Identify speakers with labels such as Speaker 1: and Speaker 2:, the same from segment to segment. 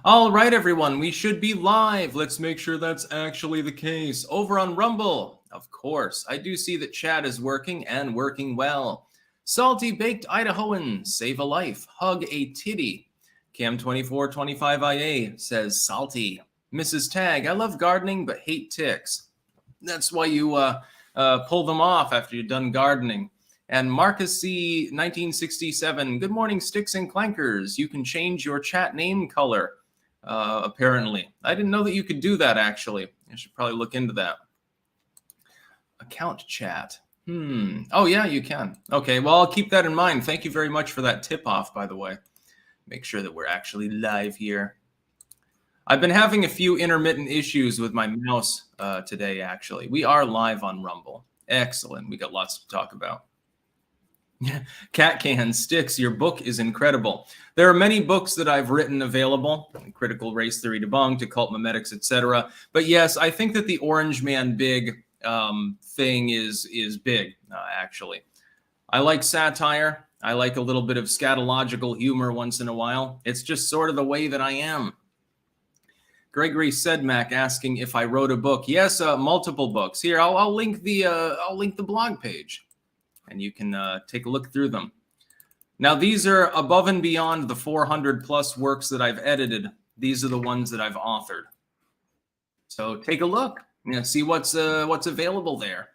Speaker 1: All right, everyone, we should be live. Let's make sure that's actually the case. Over on Rumble, of course, I do see that chat is working and working well. Salty Baked Idahoan, save a life, hug a titty. Cam2425IA says salty. Mrs. Tag, I love gardening but hate ticks. That's why you pull them off after you're done gardening. And Marcus C. 1967, good morning, Sticks and Clankers. You can change your chat name color. Apparently. I didn't know that you could do that, actually. I should probably look into that. Account chat. Oh, yeah, you can. Okay, well, I'll keep that in mind. Thank you very much for that tip-off, by the way. Make sure that we're actually live here. I've been having a few intermittent issues with my mouse today, actually. We are live on Rumble. Excellent. We got lots to talk about. Cat Can Sticks, your book is incredible. There are many books that I've written available, Critical Race Theory Debunked, Occult Memetics, etc. But yes, I think that the Orange Man Big thing is big, actually. I like satire. I like a little bit of scatological humor once in a while. It's just sort of the way that I am. Gregory Sedmak asking if I wrote a book. Yes, multiple books. Here, I'll link the blog page, and you can take a look through them. Now, these are above and beyond the 400 plus works that I've edited. These are the ones that I've authored. So take a look, see what's available there.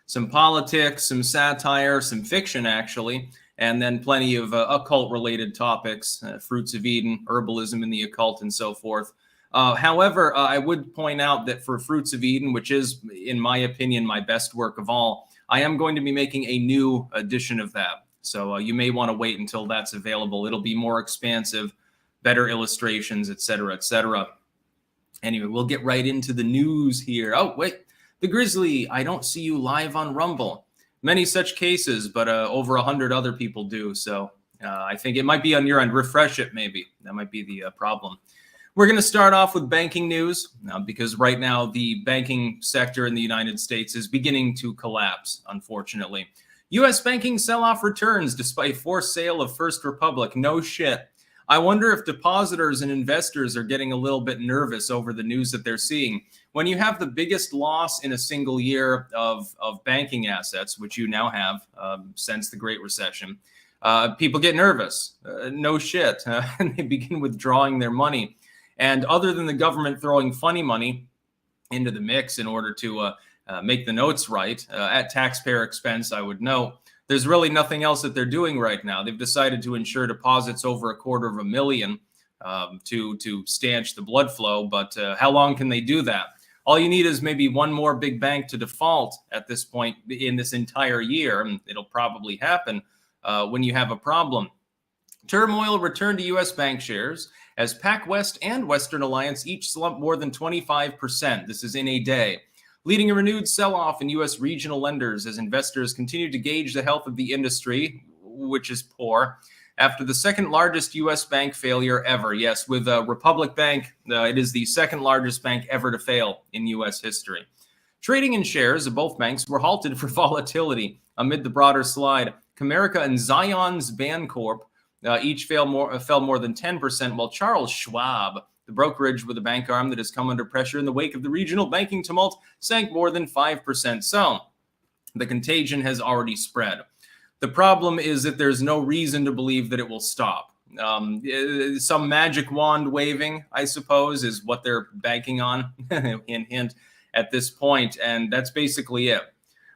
Speaker 1: Some politics, some satire, some fiction, actually, and then plenty of occult-related topics, Fruits of Eden, herbalism in the occult, and so forth. However, I would point out that for Fruits of Eden, which is, in my opinion, my best work of all, I am going to be making a new edition of that. So you may want to wait until that's available. It'll be more expansive, better illustrations, etc., etc. Anyway, we'll get right into the news here. Oh, wait. The Grizzly, I don't see you live on Rumble. Many such cases, but over 100 other people do. So I think it might be on your end. Refresh it, maybe. That might be the problem. We're going to start off with banking news because right now the banking sector in the United States is beginning to collapse, unfortunately. U.S. banking sell-off returns despite forced sale of First Republic. No shit. I wonder if depositors and investors are getting a little bit nervous over the news that they're seeing. When you have the biggest loss in a single year of banking assets, which you now have since the Great Recession, people get nervous. No shit. And they begin withdrawing their money. And other than the government throwing funny money into the mix in order to make the notes right, at taxpayer expense, I would note, there's really nothing else that they're doing right now. They've decided to insure deposits over $250,000 to stanch the blood flow. But how long can they do that? All you need is maybe one more big bank to default at this point in this entire year. And it'll probably happen when you have a problem. Turmoil returned to U.S. bank shares as PacWest and Western Alliance each slumped more than 25%. This is in a day, leading a renewed sell-off in U.S. regional lenders as investors continue to gauge the health of the industry, which is poor, after the second largest U.S. bank failure ever. Yes, with Republic Bank, it is the second largest bank ever to fail in U.S. history. Trading in shares of both banks were halted for volatility amid the broader slide. Comerica and Zions Bancorp each fell more than 10%, while Charles Schwab, the brokerage with a bank arm that has come under pressure in the wake of the regional banking tumult, sank more than 5%. So the contagion has already spread. The problem is that there's no reason to believe that it will stop. Some magic wand waving, I suppose, is what they're banking on, hint, hint, at this point, and that's basically it.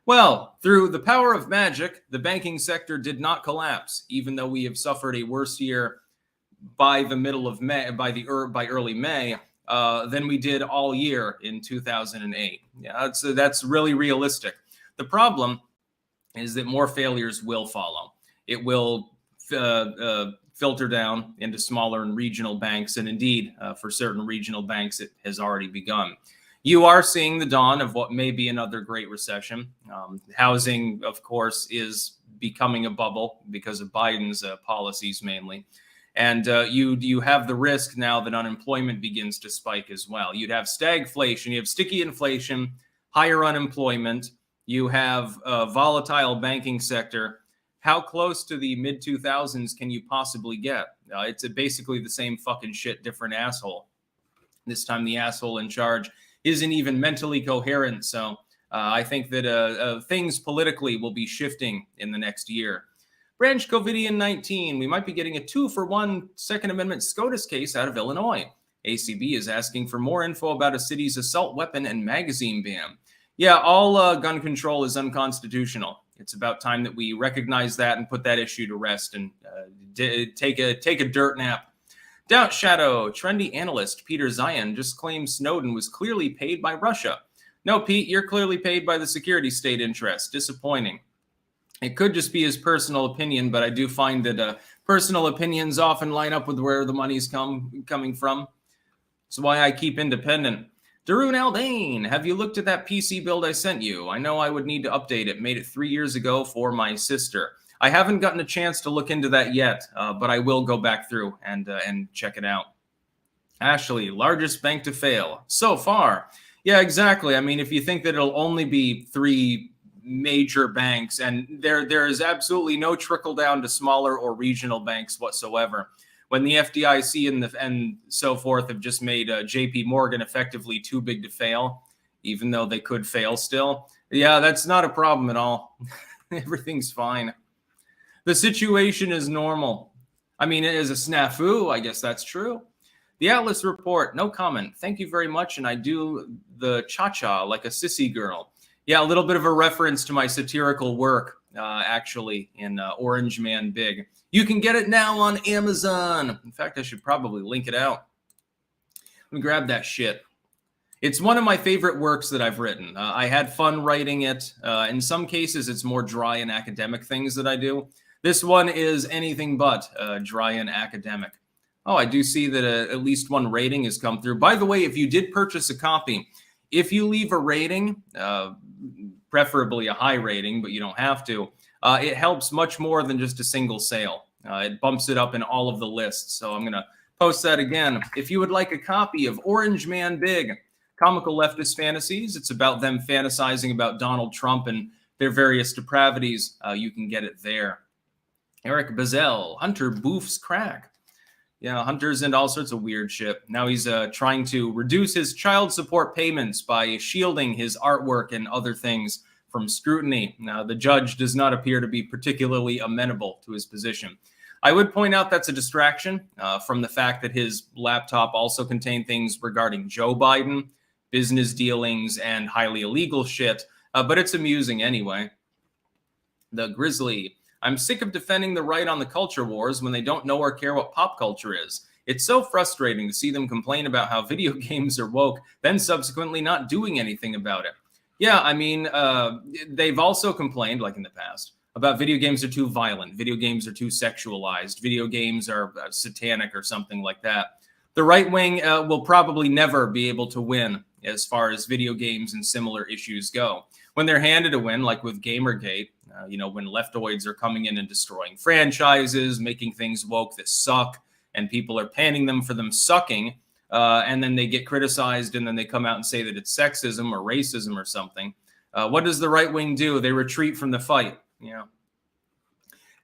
Speaker 1: Well, through the power of magic, the banking sector did not collapse, even though we have suffered a worse year by the middle of May, by early May, than we did all year in 2008. Yeah, that's really realistic. The problem is that more failures will follow. It will filter down into smaller and regional banks, and indeed, for certain regional banks, it has already begun. You are seeing the dawn of what may be another Great Recession. Housing, of course, is becoming a bubble because of Biden's policies mainly. And you have the risk now that unemployment begins to spike as well. You'd have stagflation, you have sticky inflation, higher unemployment, you have a volatile banking sector. how close to the mid-2000s can you possibly get? It's basically the same fucking shit, different asshole. This time the asshole in charge isn't even mentally coherent. So I think that things politically will be shifting in the next year. Branch Covidian-19, we might be getting a 2-for-1 Second Amendment SCOTUS case out of Illinois. ACB is asking for more info about a city's assault weapon and magazine ban. Yeah, all gun control is unconstitutional. It's about time that we recognize that and put that issue to rest and take a dirt nap. Doubt Shadow, trendy analyst Peter Zion just claimed Snowden was clearly paid by Russia. No, Pete, you're clearly paid by the security state interest. Disappointing. It could just be his personal opinion, but I do find that personal opinions often line up with where the money's coming from. That's why I keep independent. Darun Aldane, have you looked at that PC build I sent you? I know I would need to update it. Made it 3 years ago for my sister. I haven't gotten a chance to look into that yet, but I will go back through and check it out. Ashley, largest bank to fail so far. Yeah, exactly. I mean, if you think that it'll only be 3 major banks, and there is absolutely no trickle down to smaller or regional banks whatsoever. When the FDIC and so forth have just made JP Morgan effectively too big to fail, even though they could fail still. Yeah, that's not a problem at all. Everything's fine. The situation is normal. I mean, it is a snafu. I guess that's true. The Atlas Report, no comment. Thank you very much. And I do the cha-cha like a sissy girl. Yeah, a little bit of a reference to my satirical work, actually, in Orange Man Big. You can get it now on Amazon. In fact, I should probably link it out. Let me grab that shit. It's one of my favorite works that I've written. I had fun writing it. In some cases, it's more dry and academic things that I do. This one is anything but dry and academic. Oh, I do see that at least one rating has come through. By the way, if you did purchase a copy, if you leave a rating, preferably a high rating, but you don't have to, it helps much more than just a single sale. It bumps it up in all of the lists. So I'm going to post that again. If you would like a copy of Orange Man Big, Comical Leftist Fantasies, it's about them fantasizing about Donald Trump and their various depravities. You can get it there. Eric Bazell, Hunter Boof's Crack. Yeah, Hunter's into all sorts of weird shit. Now he's trying to reduce his child support payments by shielding his artwork and other things from scrutiny. Now, the judge does not appear to be particularly amenable to his position. I would point out that's a distraction from the fact that his laptop also contained things regarding Joe Biden, business dealings, and highly illegal shit, but it's amusing anyway. The Grizzly. I'm sick of defending the right on the culture wars when they don't know or care what pop culture is. It's so frustrating to see them complain about how video games are woke, then subsequently not doing anything about it. Yeah, I mean, they've also complained, like in the past, about video games are too violent, video games are too sexualized, video games are satanic or something like that. The right wing will probably never be able to win as far as video games and similar issues go. When they're handed a win, like with Gamergate, when leftoids are coming in and destroying franchises, making things woke that suck, and people are panning them for them sucking, and then they get criticized, and then they come out and say that it's sexism or racism or something. What does the right wing do? They retreat from the fight. Yeah.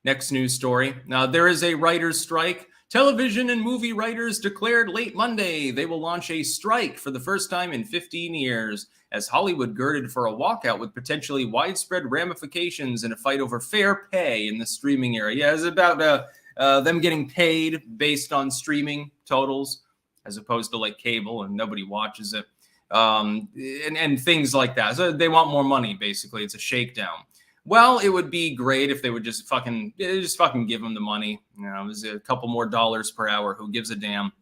Speaker 1: Next news story. Now, there is a writer's strike. Television and movie writers declared late Monday they will launch a strike for the first time in 15 years as Hollywood girded for a walkout with potentially widespread ramifications in a fight over fair pay in the streaming area. It's about them getting paid based on streaming totals as opposed to like cable and nobody watches it and things like that. So they want more money, basically. It's a shakedown. Well, it would be great if they would just fucking give them the money. It was a couple more dollars per hour. Who gives a damn?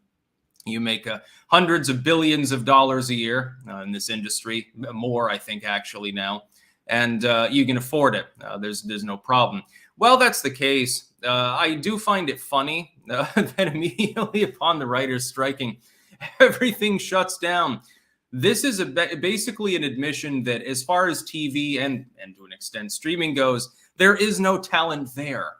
Speaker 1: You make hundreds of billions of dollars a year in this industry, more, I think, actually now, and you can afford it. There's no problem. Well, that's the case. I do find it funny that immediately upon the writers striking, everything shuts down. This is basically an admission that as far as TV and to an extent streaming goes, there is no talent there.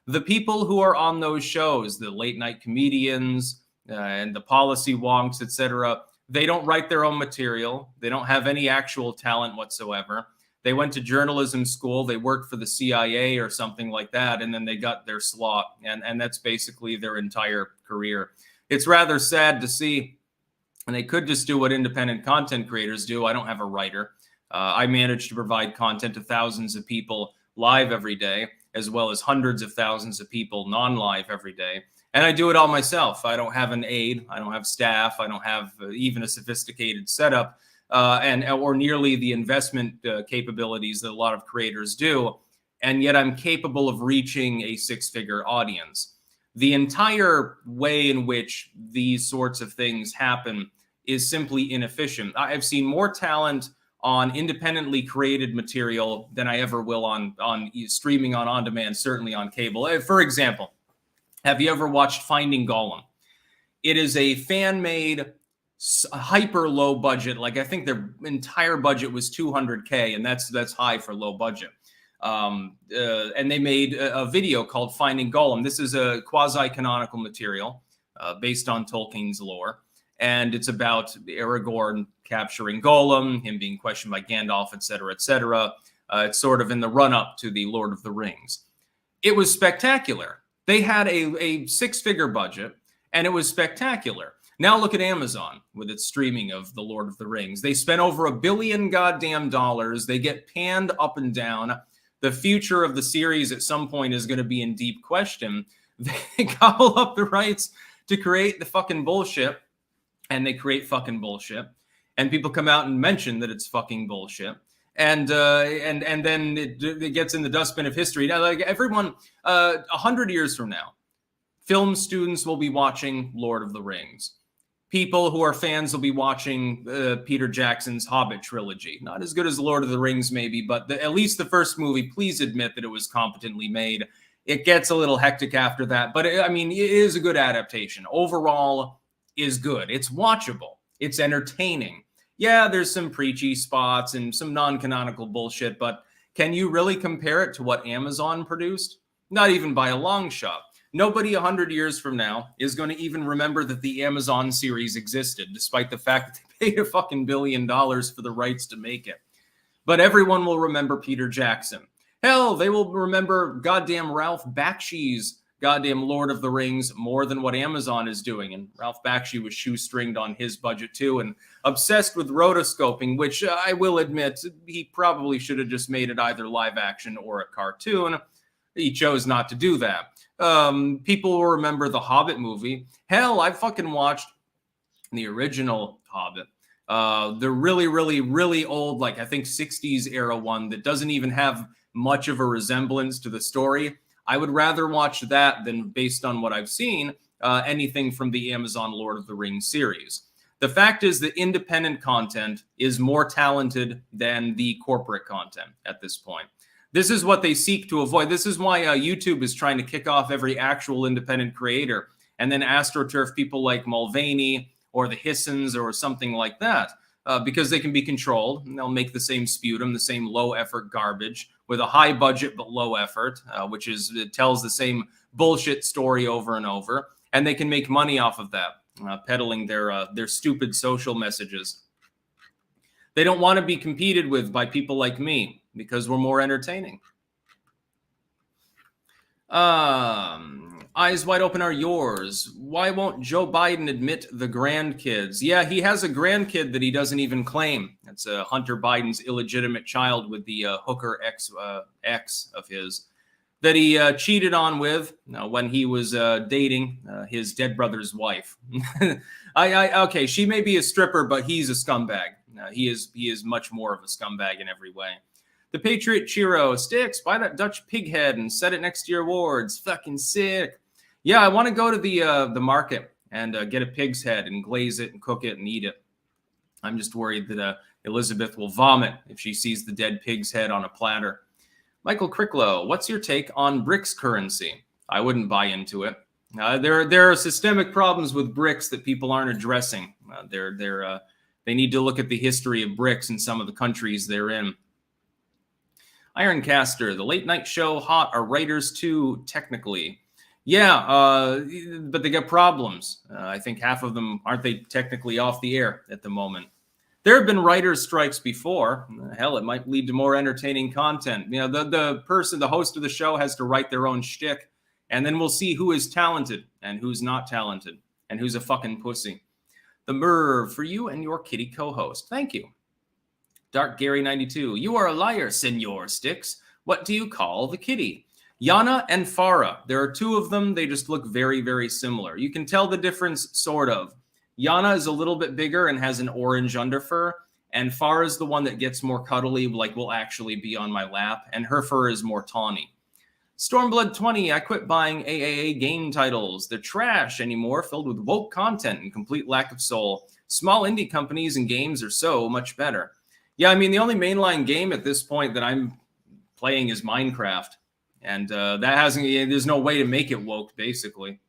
Speaker 1: The people who are on those shows, the late night comedians and the policy wonks, etc., they don't write their own material. They don't have any actual talent whatsoever. They went to journalism school, they worked for the CIA or something like that, and then they got their slot. And that's basically their entire career. It's rather sad to see. And they could just do what independent content creators do. I don't have a writer. I manage to provide content to thousands of people live every day, as well as hundreds of thousands of people non-live every day. And I do it all myself. I don't have an aide. I don't have staff. I don't have even a sophisticated setup or nearly the investment capabilities that a lot of creators do. And yet I'm capable of reaching a six-figure audience. The entire way in which these sorts of things happen is simply inefficient. I've seen more talent on independently created material than I ever will on streaming on demand, certainly on cable. For example, have you ever watched Finding Gollum? It is a fan-made, hyper low budget. Like I think their entire budget was $200K, and that's high for low budget. And they made a video called Finding Gollum. This is a quasi-canonical material based on Tolkien's lore. And it's about Aragorn capturing Gollum, him being questioned by Gandalf, et cetera, et cetera. It's sort of in the run-up to the Lord of the Rings. It was spectacular. They had a six-figure budget, and it was spectacular. Now look at Amazon with its streaming of The Lord of the Rings. They spent over $1 billion goddamn dollars. They get panned up and down. The future of the series at some point is going to be in deep question. They gobble up the rights to create the fucking bullshit, and they create fucking bullshit. And people come out and mention that it's fucking bullshit. And then it gets in the dustbin of history. Now, like everyone, 100 years from now, film students will be watching Lord of the Rings. People who are fans will be watching Peter Jackson's Hobbit trilogy. Not as good as Lord of the Rings, maybe, but at least the first movie, please admit that it was competently made. It gets a little hectic after that, but it is a good adaptation. Overall, is good. It's watchable. It's entertaining. Yeah, there's some preachy spots and some non-canonical bullshit, but can you really compare it to what Amazon produced? Not even by a long shot. Nobody 100 years from now is going to even remember that the Amazon series existed, despite the fact that they paid a fucking $1 billion for the rights to make it. But everyone will remember Peter Jackson. Hell, they will remember goddamn Ralph Bakshi's goddamn Lord of the Rings more than what Amazon is doing. And Ralph Bakshi was shoestringed on his budget too and obsessed with rotoscoping, which I will admit he probably should have just made it either live action or a cartoon. He chose not to do that. People will remember the Hobbit movie. Hell, I fucking watched the original Hobbit. The really, really, really old, like I think 60s era one that doesn't even have much of a resemblance to the story. I would rather watch that than, based on what I've seen, anything from the Amazon Lord of the Rings series. The fact is that independent content is more talented than the corporate content at this point. This is what they seek to avoid. This is why YouTube is trying to kick off every actual independent creator and then AstroTurf people like Mulvaney or the Hissons or something like that, because they can be controlled. And they'll make the same sputum, the same low-effort garbage with a high budget but low effort, which is it tells the same bullshit story over and over, and they can make money off of that, peddling their stupid social messages. They don't want to be competed with by people like me because we're more entertaining. Eyes wide open are yours. Why won't Joe Biden admit the grandkids? Yeah, he has a grandkid that he doesn't even claim. It's Hunter Biden's illegitimate child with the hooker ex of his that he cheated on with when he was dating his dead brother's wife. Okay, she may be a stripper, but he's a scumbag. He is much more of a scumbag in every way. The Patriot Chiro sticks. Buy that Dutch pig head and set it next to your wards. Fucking sick. Yeah, I want to go to the market and get a pig's head and glaze it and cook it and eat it. I'm just worried that Elizabeth will vomit if she sees the dead pig's head on a platter. Michael Cricklow, what's your take on BRICS currency? I wouldn't buy into it. There are systemic problems with BRICS that people aren't addressing. They need to look at the history of BRICS and some of the countries they're in. Ironcaster, the late night show hot are writers too, technically. Yeah, but they got problems. I think half of them, aren't they technically off the air at the moment? There have been writer's strikes before. Hell, it might lead to more entertaining content. You know, the host of the show has to write their own shtick, and then we'll see who is talented and who's not talented and who's a fucking pussy. The Merv for you and your kitty co-host. Thank you. Dark Gary 92. You are a liar, Senor Sticks. What do you call the kitty? Yana and Farah. There are two of them. They just look very, very similar. You can tell the difference, sort of. Yana is a little bit bigger and has an orange underfur, and Farah is the one that gets more cuddly, like will actually be on my lap, and her fur is more tawny. Stormblood 20, I quit buying AAA game titles. They're trash anymore, filled with woke content and complete lack of soul. Small indie companies and games are so much better. Yeah, I mean, the only mainline game at this point that I'm playing is Minecraft. And there's no way to make it woke, basically.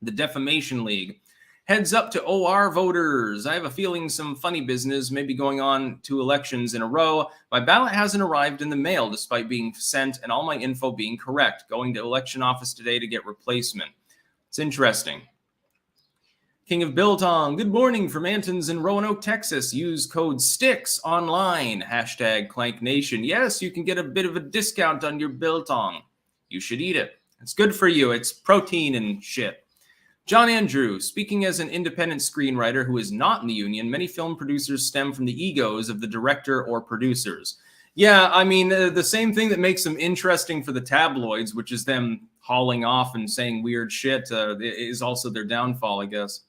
Speaker 1: The Defamation League. Heads up to OR voters. I have a feeling some funny business may be going on 2 elections in a row. My ballot hasn't arrived in the mail despite being sent and all my info being correct. Going to election office today to get replacement. It's interesting. King of Biltong. Good morning from Antons in Roanoke, Texas. Use code STICKS online. Hashtag Clank Nation. Yes, you can get a bit of a discount on your Biltong. You should eat it. It's good for you. It's protein and shit. John Andrew, speaking as an independent screenwriter who is not in the union, many film producers stem from the egos of the director or producers. Yeah, I mean, the same thing that makes them interesting for the tabloids, which is them hauling off and saying weird shit, is also their downfall, I guess.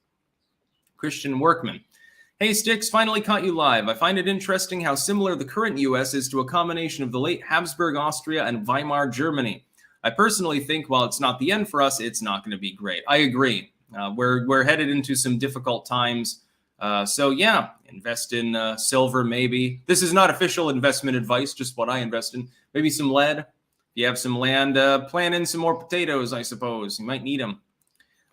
Speaker 1: Christian Workman. Hey, Sticks, finally caught you live. I find it interesting how similar the current U.S. is to a combination of the late Habsburg Austria and Weimar Germany. I personally think while it's not the end for us, it's not going to be great. I agree. We're headed into some difficult times. So yeah, invest in silver maybe. This is not official investment advice, just what I invest in. Maybe some lead. If you have some land, plant in some more potatoes, I suppose. You might need them.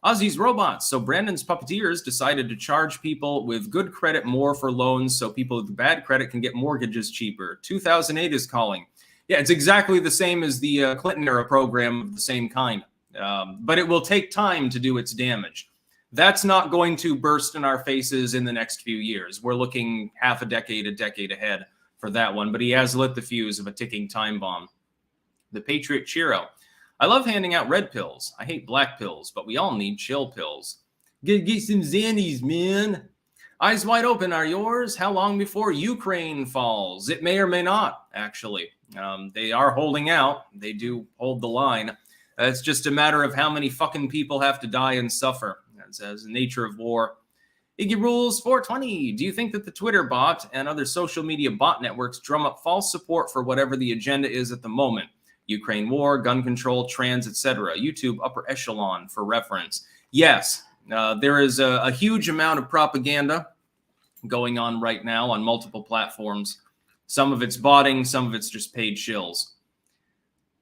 Speaker 1: Ozzy's Robots. So Brandon's Puppeteers decided to charge people with good credit more for loans so people with bad credit can get mortgages cheaper. 2008 is calling. Yeah, it's exactly the same as the Clinton-era program of the same kind. But it will take time to do its damage. That's not going to burst in our faces in the next few years. We're looking half a decade ahead for that one. But he has lit the fuse of a ticking time bomb. The Patriot Chiro. I love handing out red pills. I hate black pills, but we all need chill pills. Get some Xannies, man. Eyes wide open are yours. How long before Ukraine falls? It may or may not, actually. They are holding out. They do hold the line. It's just a matter of how many fucking people have to die and suffer. That's the nature of war. Iggy Rules 420. Do you think that the Twitter bot and other social media bot networks drum up false support for whatever the agenda is at the moment? Ukraine war, gun control, trans, etc. YouTube upper echelon for reference. Yes, there is a huge amount of propaganda going on right now on multiple platforms. Some of it's botting, some of it's just paid shills.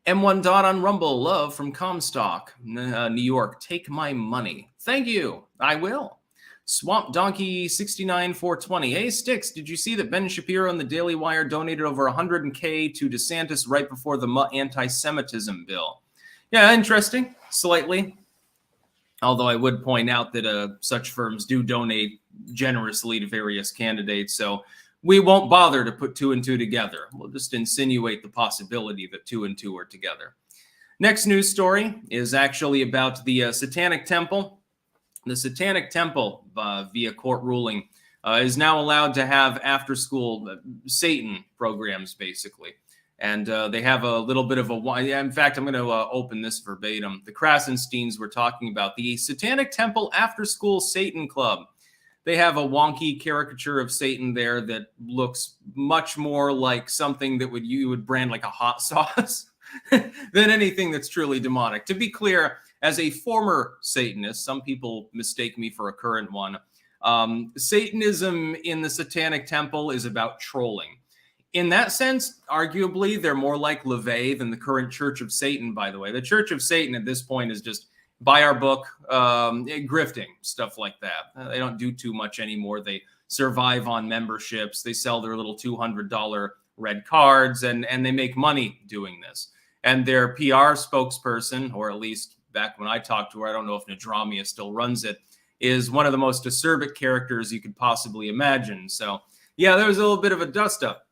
Speaker 1: M1 Dot on Rumble, love from Comstock, New York. Take my money. Thank you. I will. Swamp Donkey 69420. Hey, Sticks, did you see that Ben Shapiro and the Daily Wire donated over $100K to DeSantis right before the anti-Semitism bill? Yeah, interesting. Slightly. Although I would point out that such firms do donate generously to various candidates, so we won't bother to put 2 and 2 together. We'll just insinuate the possibility that 2 and 2 are together. Next news story is actually about the Satanic Temple. The Satanic Temple, via court ruling, is now allowed to have after-school Satan programs, basically. And they have a little bit of a... In fact, I'm going to open this verbatim. The Krasensteins were talking about the Satanic Temple After-School Satan Club. They have a wonky caricature of Satan there that looks much more like something that you would brand like a hot sauce than anything that's truly demonic. To be clear, as a former Satanist, some people mistake me for a current one. Satanism in the Satanic Temple is about trolling. In that sense, arguably, they're more like LaVey than the current Church of Satan, by the way. The Church of Satan at this point is just buy our book, grifting, stuff like that. They don't do too much anymore. They survive on memberships. They sell their little $200 red cards, and they make money doing this. And their PR spokesperson, or at least back when I talked to her, I don't know if Nadramia still runs it, is one of the most acerbic characters you could possibly imagine. So Yeah, there was a little bit of a dust-up.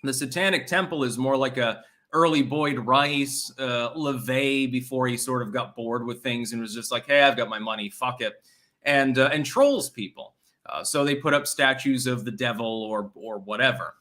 Speaker 1: The Satanic Temple is more like a early Boyd Rice, LaVey, before he sort of got bored with things and was just like, hey, I've got my money, fuck it, and trolls people. So they put up statues of the devil or whatever.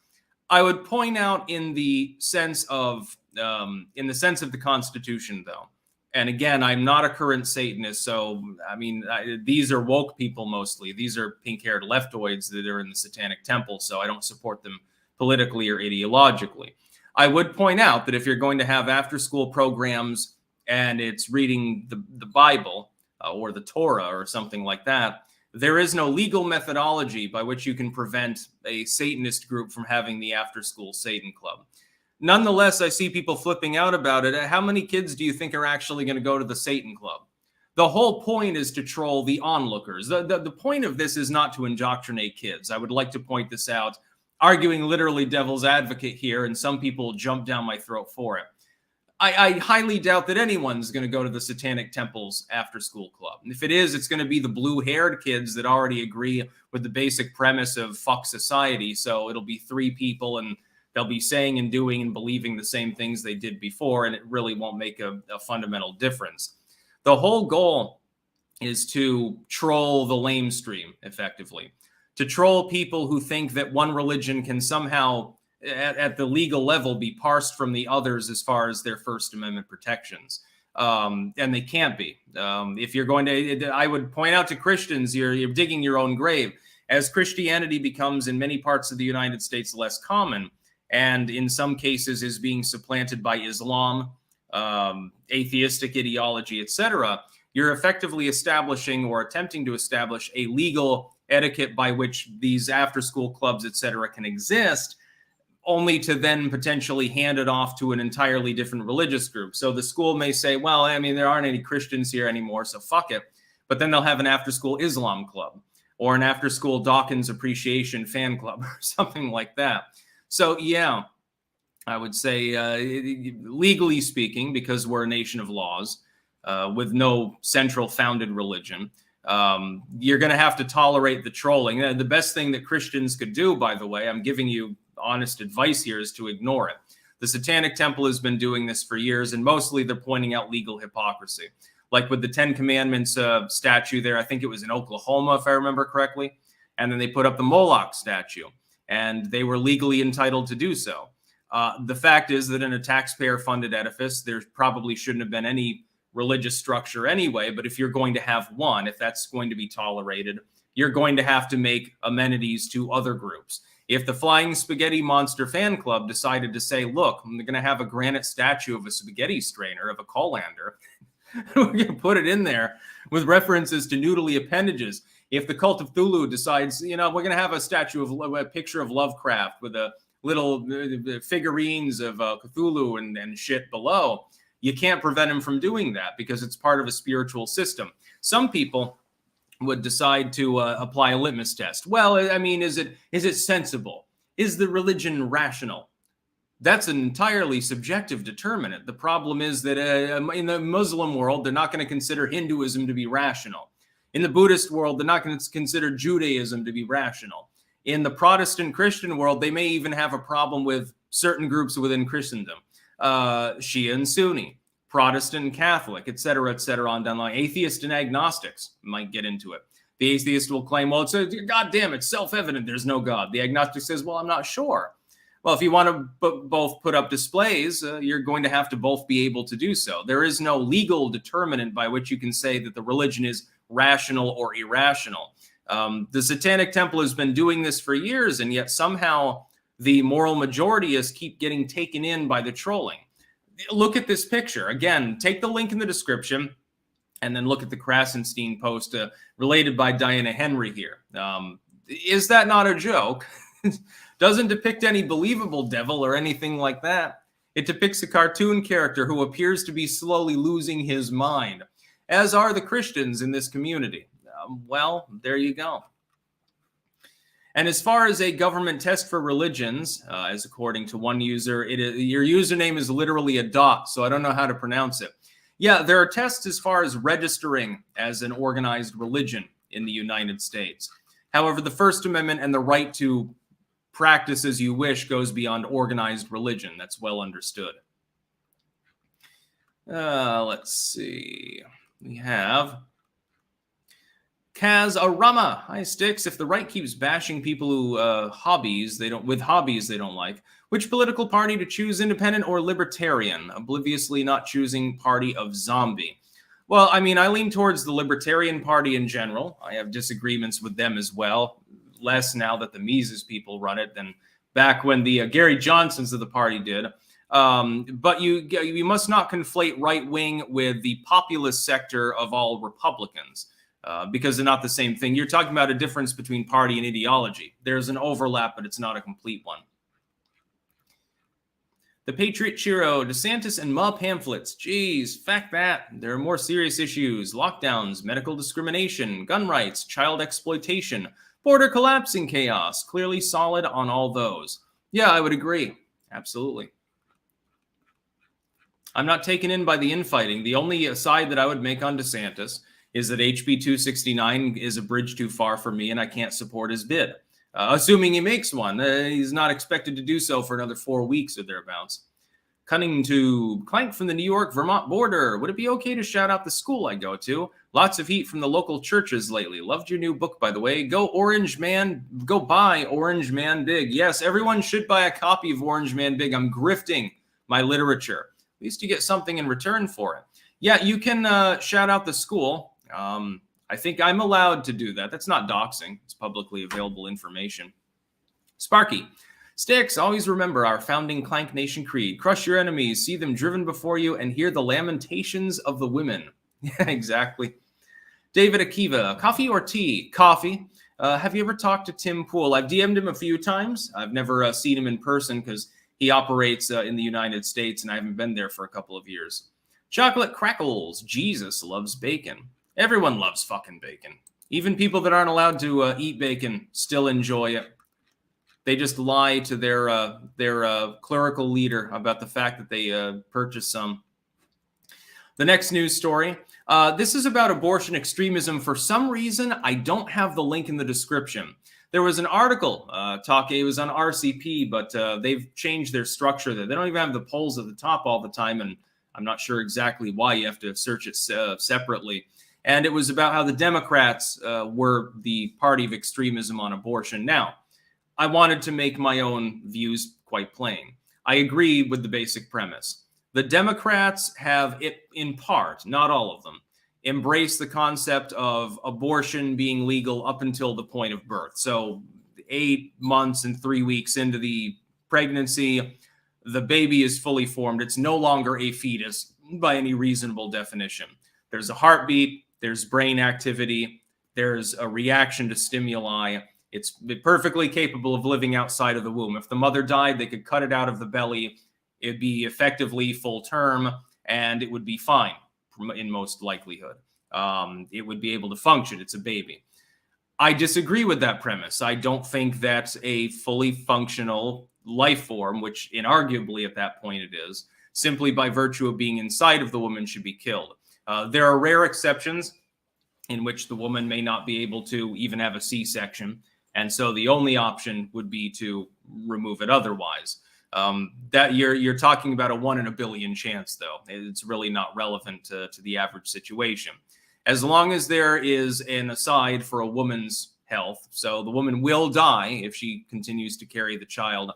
Speaker 1: I would point out in the sense of the Constitution, though. And again, I'm not a current Satanist, so I mean, these are woke people mostly. These are pink-haired leftoids that are in the Satanic Temple, so I don't support them politically or ideologically. I would point out that if you're going to have after-school programs and it's reading the Bible or the Torah or something like that, there is no legal methodology by which you can prevent a Satanist group from having the after-school Satan Club. Nonetheless, I see people flipping out about it. How many kids do you think are actually going to go to the Satan Club? The whole point is to troll the onlookers. The point of this is not to indoctrinate kids. I would like to point this out, arguing literally devil's advocate here, and some people jump down my throat for it. I highly doubt that anyone's going to go to the Satanic Temple's after-school club. And if it is, it's going to be the blue-haired kids that already agree with the basic premise of fuck society. So it'll be 3 people, and they'll be saying and doing and believing the same things they did before, and it really won't make a fundamental difference. The whole goal is to troll the lamestream, effectively. To troll people who think that one religion can somehow, at the legal level, be parsed from the others as far as their First Amendment protections. And they can't be. If you're going to, I would point out to Christians, you're digging your own grave. As Christianity becomes, in many parts of the United States, less common, and in some cases is being supplanted by Islam, atheistic ideology, etc., you're effectively establishing or attempting to establish a legal etiquette by which these after-school clubs, etc., can exist, only to then potentially hand it off to an entirely different religious group. So the school may say, well, I mean, there aren't any Christians here anymore, so fuck it. But then they'll have an after-school Islam club or an after-school Dawkins Appreciation Fan Club or something like that. So, yeah, I would say, legally speaking, because we're a nation of laws with no central founded religion, you're going to have to tolerate the trolling. The best thing that Christians could do, by the way, I'm giving you honest advice here, is to ignore it. The Satanic Temple has been doing this for years, and mostly they're pointing out legal hypocrisy. Like with the 10 Commandments statue there, I think it was in Oklahoma, if I remember correctly, and then they put up the Moloch statue, and they were legally entitled to do so. The fact is that in a taxpayer-funded edifice, there probably shouldn't have been any religious structure anyway, but if you're going to have one, if that's going to be tolerated, you're going to have to make amenities to other groups. If the Flying Spaghetti Monster Fan Club decided to say, look, I'm going to have a granite statue of a spaghetti strainer, of a colander, we're going to put it in there with references to noodly appendages. If the Cult of Cthulhu decides, you know, we're going to have a statue of a picture of Lovecraft with a little figurines of Cthulhu and shit below, you can't prevent him from doing that because it's part of a spiritual system. Some people would decide to apply a litmus test. Well, I mean, is it sensible? Is the religion rational? That's an entirely subjective determinant. The problem is that in the Muslim world, they're not going to consider Hinduism to be rational. In the Buddhist world, they're not going to consider Judaism to be rational. In the Protestant Christian world, they may even have a problem with certain groups within Christendom. Shia and Sunni, Protestant and Catholic, et cetera, on down the line. Atheists and agnostics might get into it. The atheist will claim, well, God damn, it's self-evident there's no God. The agnostic says, well, I'm not sure. Well, if you want to both put up displays, you're going to have to both be able to do so. There is no legal determinant by which you can say that the religion is rational or irrational. The Satanic Temple has been doing this for years, and yet somehow the moral majoritists keep getting taken in by the trolling. Look at this picture. Again, take the link in the description and then look at the Krasenstein post related by Diana Henry here. Is that not a joke? Doesn't depict any believable devil or anything like that. It depicts a cartoon character who appears to be slowly losing his mind, as are the Christians in this community. Well, there you go. And as far as a government test for religions, as according to one user, your username is literally a dot, so I don't know how to pronounce it. Yeah, there are tests as far as registering as an organized religion in the United States. However, the First Amendment and the right to practice as you wish goes beyond organized religion. That's well understood. Let's see. We have Kaz Arama. Hi, Sticks. If the right keeps bashing people who hobbies they don't like, which political party to choose, independent or libertarian? Obliviously not choosing party of zombie. Well, I mean, I lean towards the Libertarian Party in general. I have disagreements with them as well. Less now that the Mises people run it than back when the Gary Johnsons of the party did. But you must not conflate right wing with the populist sector of all Republicans, because they're not the same thing. You're talking about a difference between party and ideology. There's an overlap, but it's not a complete one. The Patriot Chiro, DeSantis and Ma pamphlets. Geez, fact that. There are more serious issues. Lockdowns, medical discrimination, gun rights, child exploitation, border collapsing chaos. Clearly solid on all those. Yeah, I would agree. Absolutely. I'm not taken in by the infighting. The only aside that I would make on DeSantis is that HB 269 is a bridge too far for me and I can't support his bid. Assuming he makes one. He's not expected to do so for another 4 weeks or thereabouts. Cunning to Clank from the New York-Vermont border. Would it be okay to shout out the school I go to? Lots of heat from the local churches lately. Loved your new book, by the way. Go Orange Man. Go buy Orange Man Big. Yes, everyone should buy a copy of Orange Man Big. I'm grifting my literature. At least you get something in return for it. Yeah, you can shout out the school. I think I'm allowed to do that. That's not doxing. It's publicly available information. Sparky. Sticks, always remember our founding Clank Nation creed. Crush your enemies, see them driven before you, and hear the lamentations of the women. Yeah, exactly. David Akiva. Coffee or tea? Coffee. Have you ever talked to Tim Pool? I've DM'd him a few times. I've never seen him in person because he operates in the United States, and I haven't been there for a couple of years. Chocolate Crackles. Jesus loves bacon. Everyone loves fucking bacon. Even people that aren't allowed to eat bacon still enjoy it. They just lie to their clerical leader about the fact that they purchased some. The next news story. This is about abortion extremism. For some reason, I don't have the link in the description. There was an article, it was on RCP, but they've changed their structure there. They don't even have the polls at the top all the time, and I'm not sure exactly why. You have to search it separately. And it was about how the Democrats were the party of extremism on abortion. Now, I wanted to make my own views quite plain. I agree with the basic premise. The Democrats have, in part, not all of them, embraced the concept of abortion being legal up until the point of birth. So 8 months and 3 weeks into the pregnancy, the baby is fully formed. It's no longer a fetus by any reasonable definition. There's a heartbeat. There's brain activity. There's a reaction to stimuli. It's perfectly capable of living outside of the womb. If the mother died, they could cut it out of the belly. It'd be effectively full term, and it would be fine in most likelihood. It would be able to function. It's a baby. I disagree with that premise. I don't think that's a fully functional life form, which inarguably at that point it is, simply by virtue of being inside of the woman should be killed. There are rare exceptions in which the woman may not be able to even have a C-section. And so the only option would be to remove it otherwise. That you're talking about a 1 in a billion chance, though. It's really not relevant to the average situation. As long as there is an aside for a woman's health, so the woman will die if she continues to carry the child,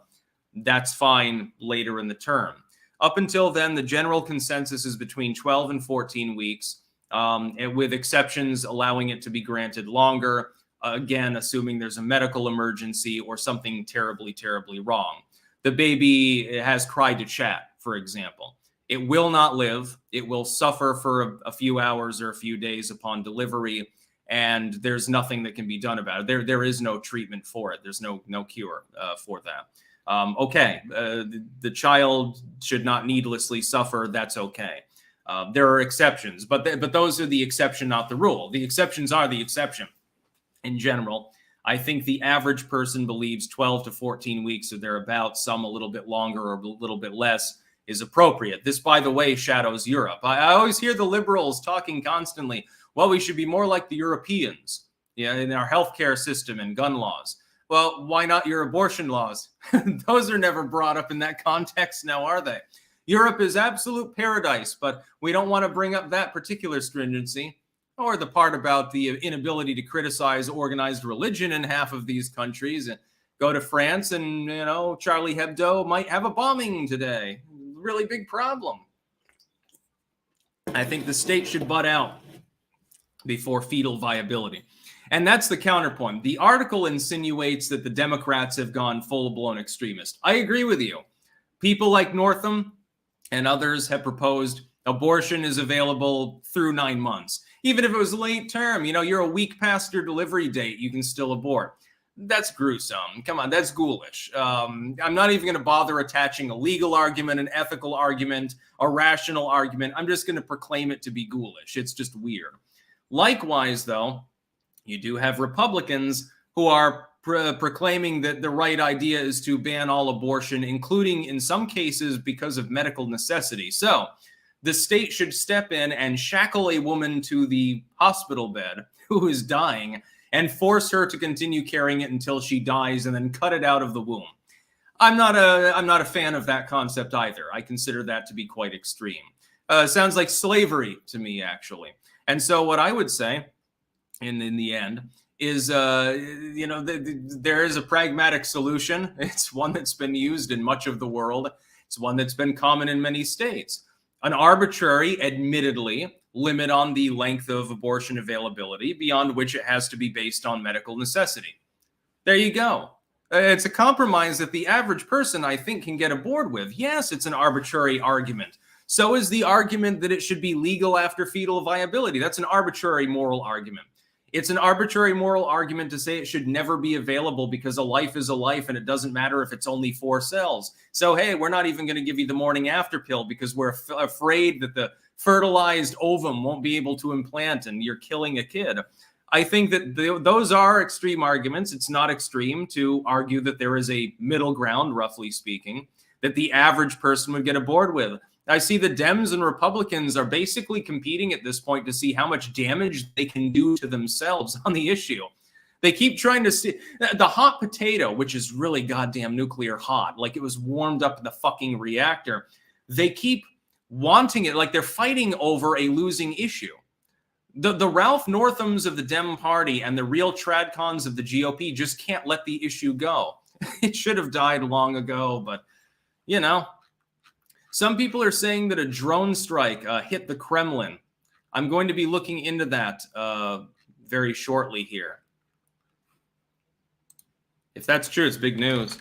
Speaker 1: that's fine later in the term. Up until then, the general consensus is between 12 and 14 weeks, and with exceptions allowing it to be granted longer, again, assuming there's a medical emergency or something terribly, terribly wrong. The baby has cried to chat, for example. It will not live. It will suffer for a few hours or a few days upon delivery, and there's nothing that can be done about it. There is no treatment for it. There's no cure for that. The child should not needlessly suffer. That's okay. There are exceptions, but those are the exception, not the rule. The exceptions are the exception. In general, I think the average person believes 12 to 14 weeks or thereabouts, some a little bit longer or a little bit less, is appropriate. This, by the way, shadows Europe. I always hear the liberals talking constantly, well, we should be more like the Europeans, in our healthcare system and gun laws. Well, why not your abortion laws? Those are never brought up in that context now, are they? Europe is absolute paradise, but we don't want to bring up that particular stringency, or the part about the inability to criticize organized religion in half of these countries. Go to France and, you know, Charlie Hebdo might have a bombing today. Really big problem. I think the state should butt out before fetal viability. And that's the counterpoint. The article insinuates that the Democrats have gone full-blown extremist. I agree with you. People like Northam and others have proposed abortion is available through 9 months. Even if it was late term, you know, you're a week past your delivery date, you can still abort. That's gruesome. Come on, that's ghoulish. I'm not even going to bother attaching a legal argument, an ethical argument, a rational argument. I'm just going to proclaim it to be ghoulish. It's just weird. Likewise, though, you do have Republicans who are proclaiming that the right idea is to ban all abortion, including in some cases because of medical necessity. So the state should step in and shackle a woman to the hospital bed who is dying and force her to continue carrying it until she dies and then cut it out of the womb. I'm not a fan of that concept either. I consider that to be quite extreme. Sounds like slavery to me, actually. And so what I would say in the end is, you know, there is a pragmatic solution. It's one that's been used in much of the world. It's one that's been common in many states. An arbitrary, admittedly, limit on the length of abortion availability, beyond which it has to be based on medical necessity. There you go. It's a compromise that the average person, I think, can get aboard with. Yes, it's an arbitrary argument. So is the argument that it should be legal after fetal viability. That's an arbitrary moral argument. It's an arbitrary moral argument to say it should never be available because a life is a life and it doesn't matter if it's only 4 cells. So, hey, we're not even going to give you the morning after pill because we're afraid that the fertilized ovum won't be able to implant and you're killing a kid. I think that those are extreme arguments. It's not extreme to argue that there is a middle ground, roughly speaking, that the average person would get aboard with. I see the Dems and Republicans are basically competing at this point to see how much damage they can do to themselves on the issue. They keep trying to see the hot potato, which is really goddamn nuclear hot, like it was warmed up in the fucking reactor. They keep wanting it, like they're fighting over a losing issue. The Ralph Northams of the Dem Party and the real tradcons of the GOP just can't let the issue go. It should have died long ago, but, you know. Some people are saying that a drone strike hit the Kremlin. I'm going to be looking into that very shortly here. If that's true, it's big news.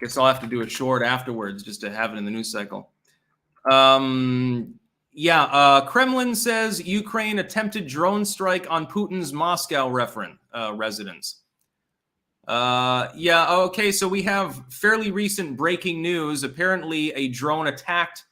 Speaker 1: Guess I'll have to do a short afterwards just to have it in the news cycle. Kremlin says Ukraine attempted drone strike on Putin's Moscow residence. Okay, so we have fairly recent breaking news. Apparently, a drone attacked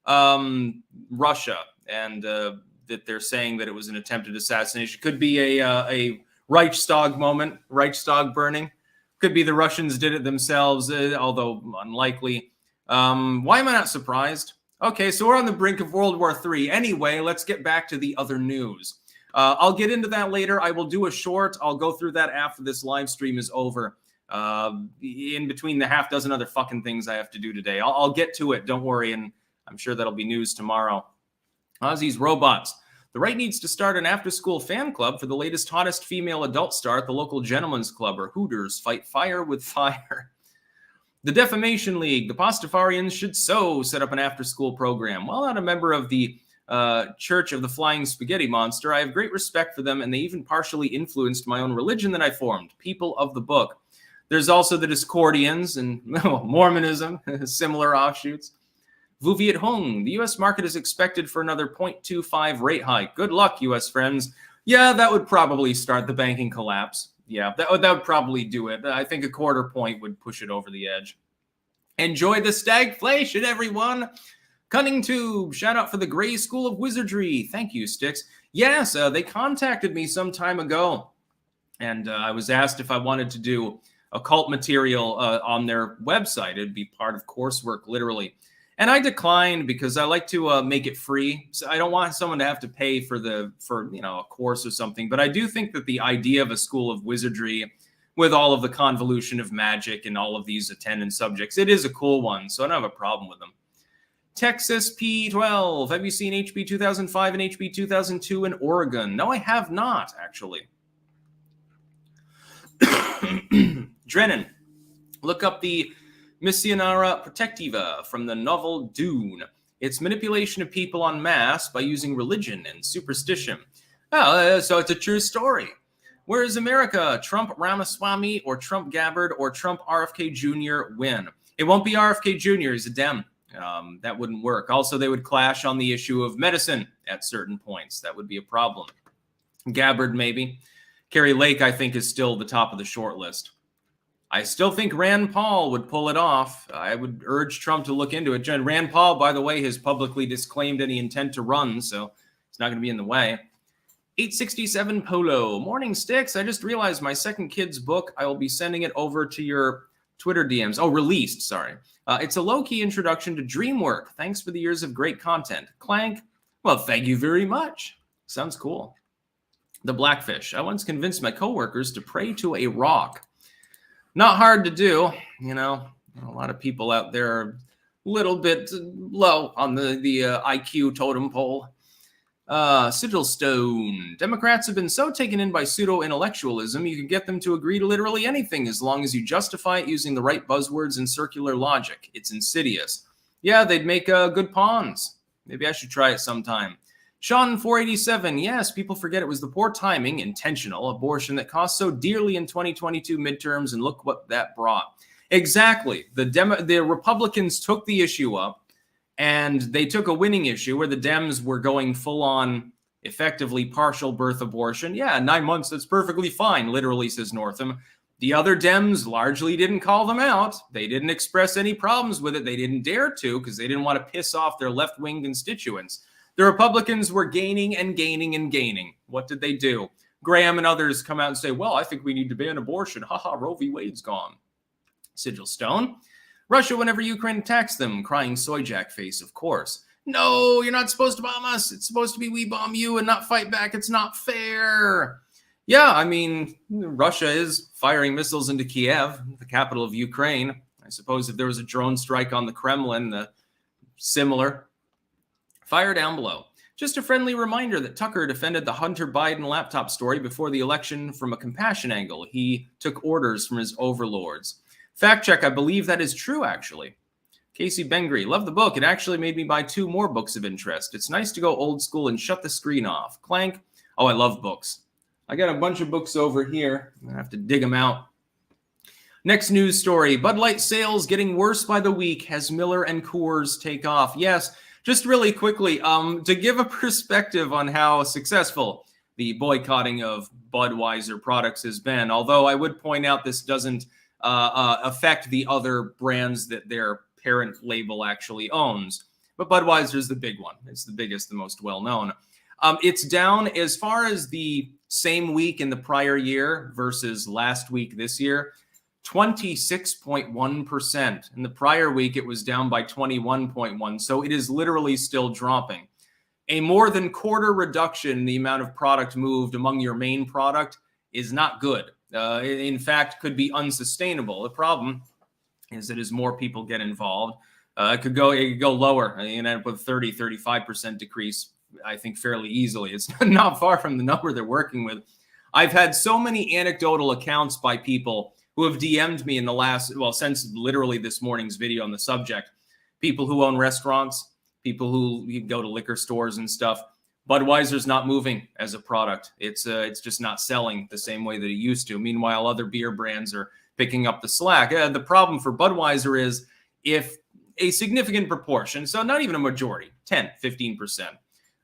Speaker 1: Russia, and that they're saying that it was an attempted assassination. Could be a Reichstag moment, Reichstag burning. Could be the Russians did it themselves, although unlikely. Why am I not surprised? Okay, so we're on the brink of World War III. Anyway, let's get back to the other news. I'll get into that later. I will do a short. I'll go through that after this live stream is over. In between the half dozen other fucking things I have to do today. I'll get to it. Don't worry. And I'm sure that'll be news tomorrow. Ozzy's Robots. The right needs to start an after-school fan club for the latest hottest female adult star at the local gentleman's club, or Hooters. Fight fire with fire. The Defamation League. The Pastafarians should set up an after-school program. While not a member of the Church of the Flying Spaghetti Monster, I have great respect for them, and they even partially influenced my own religion that I formed, People of the Book. There's also the Discordians and Mormonism, similar offshoots. Vu Viet Hong, the U.S. market is expected for another 0.25 rate hike. Good luck, U.S. friends. Yeah, that would probably start the banking collapse. Yeah, that would probably do it. I think a 1/4 point would push it over the edge. Enjoy the stagflation, everyone. Cunning Tube, shout out for the Gray School of Wizardry. Thank you, Sticks. Yes, they contacted me some time ago, and I was asked if I wanted to do occult material on their website. It'd be part of coursework, literally. And I declined because I like to make it free. So I don't want someone to have to pay for a course or something. But I do think that the idea of a school of wizardry with all of the convolution of magic and all of these attendant subjects. It is a cool one, so I don't have a problem with them. Texas P12. Have you seen HB 2005 and HB 2002 in Oregon? No, I have not, actually. Drennan, look up the Missionara Protectiva from the novel Dune. It's manipulation of people en masse by using religion and superstition. Oh, so it's a true story. Where is America? Trump Ramaswamy or Trump Gabbard or Trump RFK Jr. win? It won't be RFK Jr. He's a Dem. That wouldn't work. Also, they would clash on the issue of medicine at certain points. That would be a problem. Gabbard, maybe. Carrie Lake, I think, is still the top of the short list. I still think Rand Paul would pull it off. I would urge Trump to look into it. Rand Paul, by the way, has publicly disclaimed any intent to run, so it's not going to be in the way. 867 Polo. Morning, Sticks. I just realized my second kid's book, I will be sending it over to your Twitter DMs. Oh, released, sorry. It's a low-key introduction to dream work. Thanks for the years of great content. Clank. Well, thank you very much. Sounds cool. The Blackfish. I once convinced my coworkers to pray to a rock. Not hard to do, you know. A lot of people out there are a little bit low on the IQ totem pole. Sigil Stone. Democrats have been so taken in by pseudo-intellectualism, you can get them to agree to literally anything as long as you justify it using the right buzzwords and circular logic. It's insidious. Yeah, they'd make good pawns. Maybe I should try it sometime. Sean 487. Yes, people forget it was the poor timing, intentional abortion that cost so dearly in 2022 midterms, and look what that brought. Exactly. The Republicans took the issue up, and they took a winning issue where the Dems were going full on, effectively partial birth abortion. Yeah, 9 months, that's perfectly fine, literally, says Northam. The other Dems largely didn't call them out. They didn't express any problems with it. They didn't dare to because they didn't want to piss off their left-wing constituents. The Republicans were gaining and gaining and gaining. What did they do? Graham and others come out and say, well, I think we need to ban abortion. Haha, Roe v. Wade's gone. Sigil Stone. Russia whenever Ukraine attacks them. Crying soy jack face, of course. No, you're not supposed to bomb us. It's supposed to be we bomb you and not fight back. It's not fair. Yeah, I mean, Russia is firing missiles into Kiev, the capital of Ukraine. I suppose if there was a drone strike on the Kremlin, similar. Fire down below. Just a friendly reminder that Tucker defended the Hunter Biden laptop story before the election from a compassion angle. He took orders from his overlords. Fact check, I believe that is true, actually. Casey Bengry, love the book. It actually made me buy 2 more books of interest. It's nice to go old school and shut the screen off. Clank. Oh, I love books. I got a bunch of books over here. I have to dig them out. Next news story. Bud Light sales getting worse by the week as Miller and Coors take off. Yes. Just really quickly, to give a perspective on how successful the boycotting of Budweiser products has been, although I would point out this doesn't affect the other brands that their parent label actually owns. But Budweiser is the big one. It's the biggest, the most well-known. It's down as far as the same week in the prior year versus last week this year. 26.1%. In the prior week, it was down by 21.1%. So it is literally still dropping. A more than quarter reduction in the amount of product moved among your main product is not good. In fact, could be unsustainable. The problem is that as more people get involved, it could go lower. You end up with 35% decrease, I think, fairly easily. It's not far from the number they're working with. I've had so many anecdotal accounts by people who have DM'd me in the since literally this morning's video on the subject. People who own restaurants, people who go to liquor stores and stuff. Budweiser's not moving as a product. It's just not selling the same way that it used to. Meanwhile, other beer brands are picking up the slack. The problem for Budweiser is if a significant proportion, so not even a majority, 10, 15%,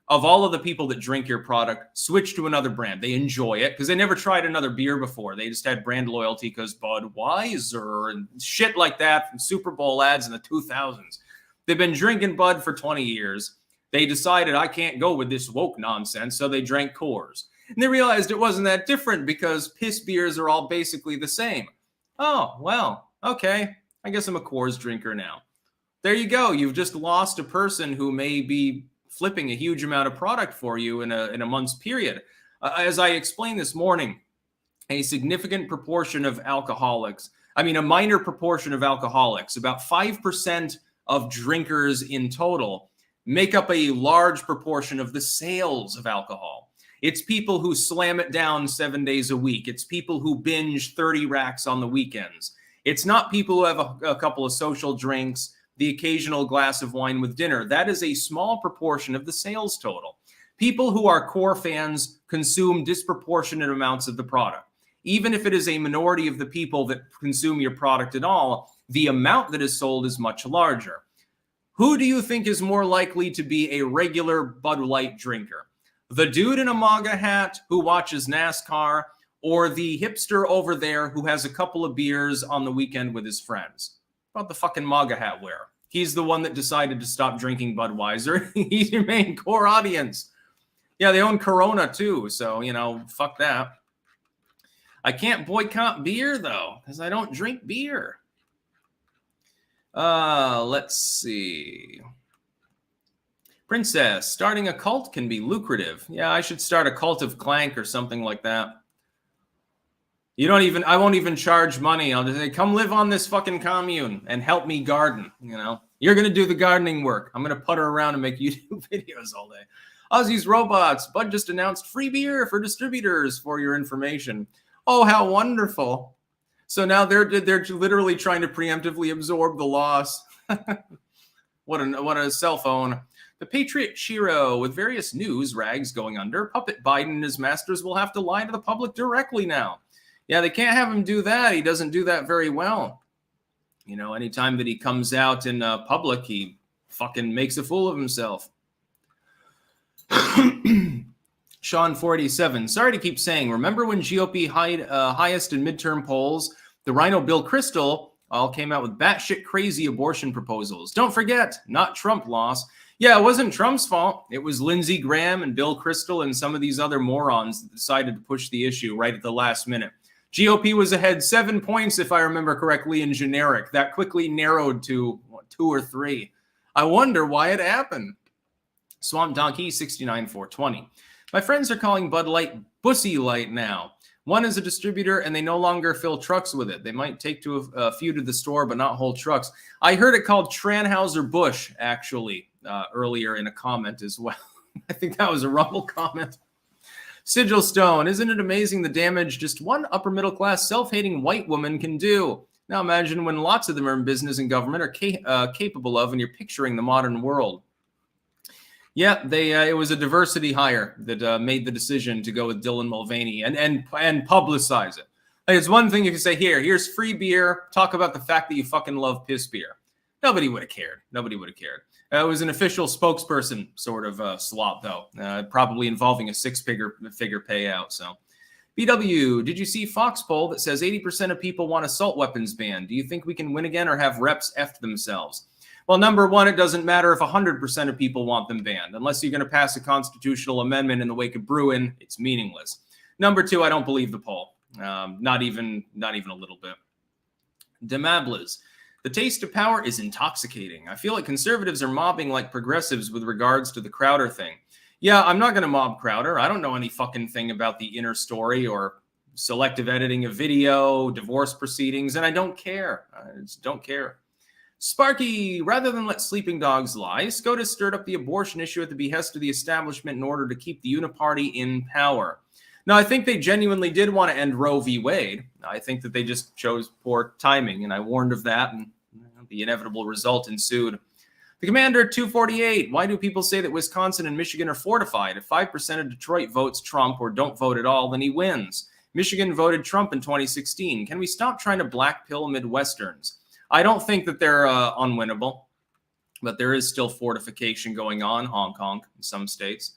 Speaker 1: of all of the people that drink your product switch to another brand. They enjoy it because they never tried another beer before. They just had brand loyalty because Budweiser and shit like that from Super Bowl ads in the 2000s. They've been drinking Bud for 20 years. They decided, I can't go with this woke nonsense, so they drank Coors. And they realized it wasn't that different because piss beers are all basically the same. Oh, well, okay. I guess I'm a Coors drinker now. There you go. You've just lost a person who may be flipping a huge amount of product for you in a month's period. As I explained this morning, a significant proportion of alcoholics, a minor proportion of alcoholics, about 5% of drinkers in total, make up a large proportion of the sales of alcohol. It's people who slam it down 7 days a week. It's people who binge 30 racks on the weekends. It's not people who have a couple of social drinks, the occasional glass of wine with dinner. That is a small proportion of the sales total. People who are core fans consume disproportionate amounts of the product. Even if it is a minority of the people that consume your product at all, the amount that is sold is much larger. Who do you think is more likely to be a regular Bud Light drinker? The dude in a MAGA hat who watches NASCAR, or the hipster over there who has a couple of beers on the weekend with his friends? How about the fucking MAGA hat wearer? He's the one that decided to stop drinking Budweiser. He's your main core audience. Yeah, they own Corona too, so, fuck that. I can't boycott beer, though, because I don't drink beer. Let's see. Princess, starting a cult can be lucrative. Yeah, I should start a cult of Clank or something like that. I won't even charge money. I'll just say, come live on this fucking commune and help me garden, You're going to do the gardening work. I'm going to putter around and make YouTube videos all day. Ozzy's Robots, Bud just announced free beer for distributors for your information. Oh, how wonderful. So now they're literally trying to preemptively absorb the loss. What a cell phone. The Patriot Shiro, with various news rags going under, Puppet Biden and his masters will have to lie to the public directly now. Yeah, they can't have him do that. He doesn't do that very well. Anytime that he comes out in public, he fucking makes a fool of himself. Sean 487, sorry to keep saying, remember when GOP highest in midterm polls, the Rhino Bill Kristol all came out with batshit crazy abortion proposals. Don't forget, not Trump loss. Yeah, it wasn't Trump's fault. It was Lindsey Graham and Bill Kristol and some of these other morons that decided to push the issue right at the last minute. GOP was ahead 7 points, if I remember correctly, in generic. That quickly narrowed to 2 or 3. I wonder why it happened. Swamp Donkey 69420. My friends are calling Bud Light Bussy Light now. One is a distributor, and they no longer fill trucks with it. They might take to a few to the store, but not whole trucks. I heard it called Tranhauser-Busch, actually, earlier in a comment as well. I think that was a Rumble comment. Sigil Stone, isn't it amazing the damage just one upper-middle-class self-hating white woman can do? Now imagine when lots of them are in business and government are capable of, and you're picturing the modern world. Yeah, it was a diversity hire that made the decision to go with Dylan Mulvaney and publicize it. Like, it's one thing if you say, here's free beer, talk about the fact that you fucking love piss beer. Nobody would have cared. It was an official spokesperson sort of slot, though, probably involving a six-figure payout. So, BW, did you see Fox poll that says 80% of people want assault weapons banned? Do you think we can win again or have reps effed themselves? Well, number one, it doesn't matter if 100% of people want them banned. Unless you're going to pass a constitutional amendment in the wake of Bruin, it's meaningless. Number two, I don't believe the poll. Not even a little bit. Demables. The taste of power is intoxicating. I feel like conservatives are mobbing like progressives with regards to the Crowder thing. Yeah, I'm not going to mob Crowder. I don't know any fucking thing about the inner story or selective editing of video, divorce proceedings, and I don't care. I just don't care. Sparky, rather than let sleeping dogs lie, SCOTUS stirred up the abortion issue at the behest of the establishment in order to keep the uniparty in power. Now, I think they genuinely did want to end Roe v. Wade. I think that they just chose poor timing, and I warned of that, and the inevitable result ensued. The Commander 248, why do people say that Wisconsin and Michigan are fortified? If 5% of Detroit votes Trump or don't vote at all, then he wins. Michigan voted Trump in 2016. Can we stop trying to black pill Midwesterns? I don't think that they're unwinnable, but there is still fortification going on, Hong Kong, in some states.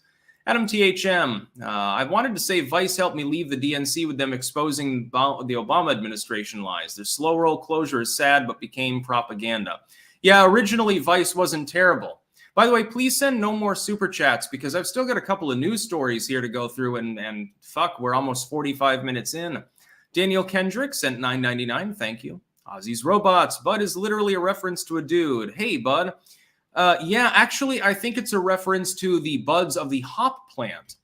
Speaker 1: Adam THM, I wanted to say Vice helped me leave the DNC with them exposing the Obama administration lies. Their slow roll closure is sad, but became propaganda. Yeah, originally Vice wasn't terrible. By the way, please send no more super chats because I've still got a couple of news stories here to go through, and fuck, we're almost 45 minutes in. Daniel Kendrick sent $9.99, thank you. Ozzy's Robots, Bud is literally a reference to a dude. Hey, Bud. Yeah, actually, I think it's a reference to the buds of the hop plant.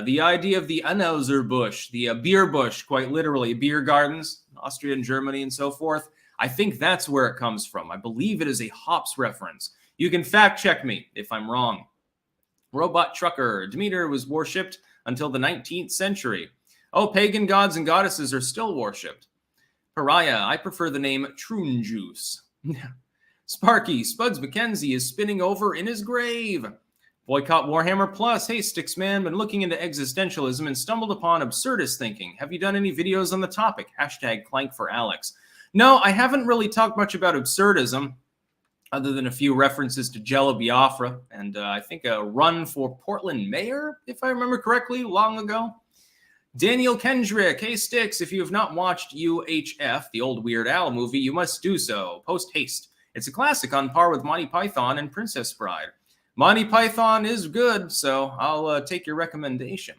Speaker 1: The idea of the Anheuser-Busch, the beer bush, quite literally, beer gardens, Austria and Germany and so forth. I think that's where it comes from. I believe it is a hops reference. You can fact check me if I'm wrong. Robot trucker. Demeter was worshipped until the 19th century. Oh, pagan gods and goddesses are still worshipped. Pariah. I prefer the name Troon Juice. Sparky. Spuds McKenzie is spinning over in his grave. Boycott Warhammer Plus. Hey, Sticksman, been looking into existentialism and stumbled upon absurdist thinking. Have you done any videos on the topic? Hashtag Clank for Alex. No, I haven't really talked much about absurdism, other than a few references to Jello Biafra and I think a run for Portland mayor, if I remember correctly, long ago. Daniel Kendrick. Hey, Sticks, if you have not watched UHF, the old Weird Al movie, you must do so. Post haste. It's a classic on par with Monty Python and Princess Bride. Monty Python is good, so I'll take your recommendation.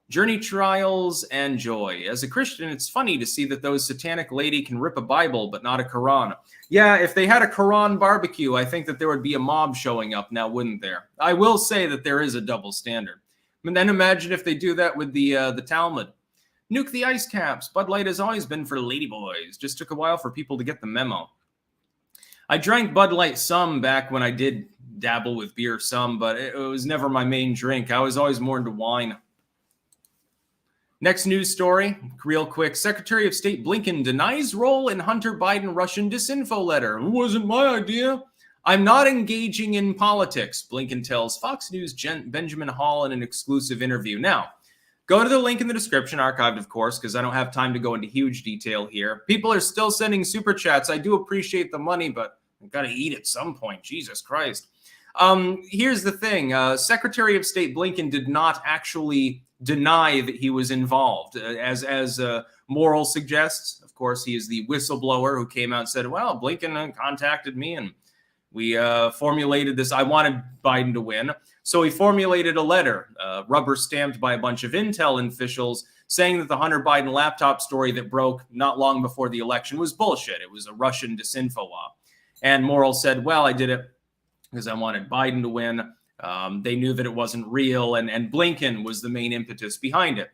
Speaker 1: Journey, Trials, and Joy. As a Christian, it's funny to see that those satanic lady can rip a Bible, but not a Quran. Yeah, if they had a Quran barbecue, I think that there would be a mob showing up now, wouldn't there? I will say that there is a double standard. And then imagine if they do that with the Talmud. Nuke the ice caps. Bud Light has always been for ladyboys. Just took a while for people to get the memo. I drank Bud Light some back when I did dabble with beer some, but it was never my main drink. I was always more into wine. Next news story, real quick. Secretary of State Blinken denies role in Hunter Biden Russian disinfo letter. It wasn't my idea. I'm not engaging in politics, Blinken tells Fox News' Benjamin Hall in an exclusive interview. Now, go to the link in the description, archived, of course, because I don't have time to go into huge detail here. People are still sending super chats. I do appreciate the money, but I've got to eat at some point. Jesus Christ. Here's the thing. Secretary of State Blinken did not actually deny that he was involved. As Moral suggests, of course, he is the whistleblower who came out and said, well, Blinken contacted me and we formulated this. I wanted Biden to win. So he formulated a letter, rubber stamped by a bunch of Intel officials, saying that the Hunter Biden laptop story that broke not long before the election was bullshit. It was a Russian disinfo op. And Moral said, well, I did it because I wanted Biden to win. They knew that it wasn't real, and Blinken was the main impetus behind it.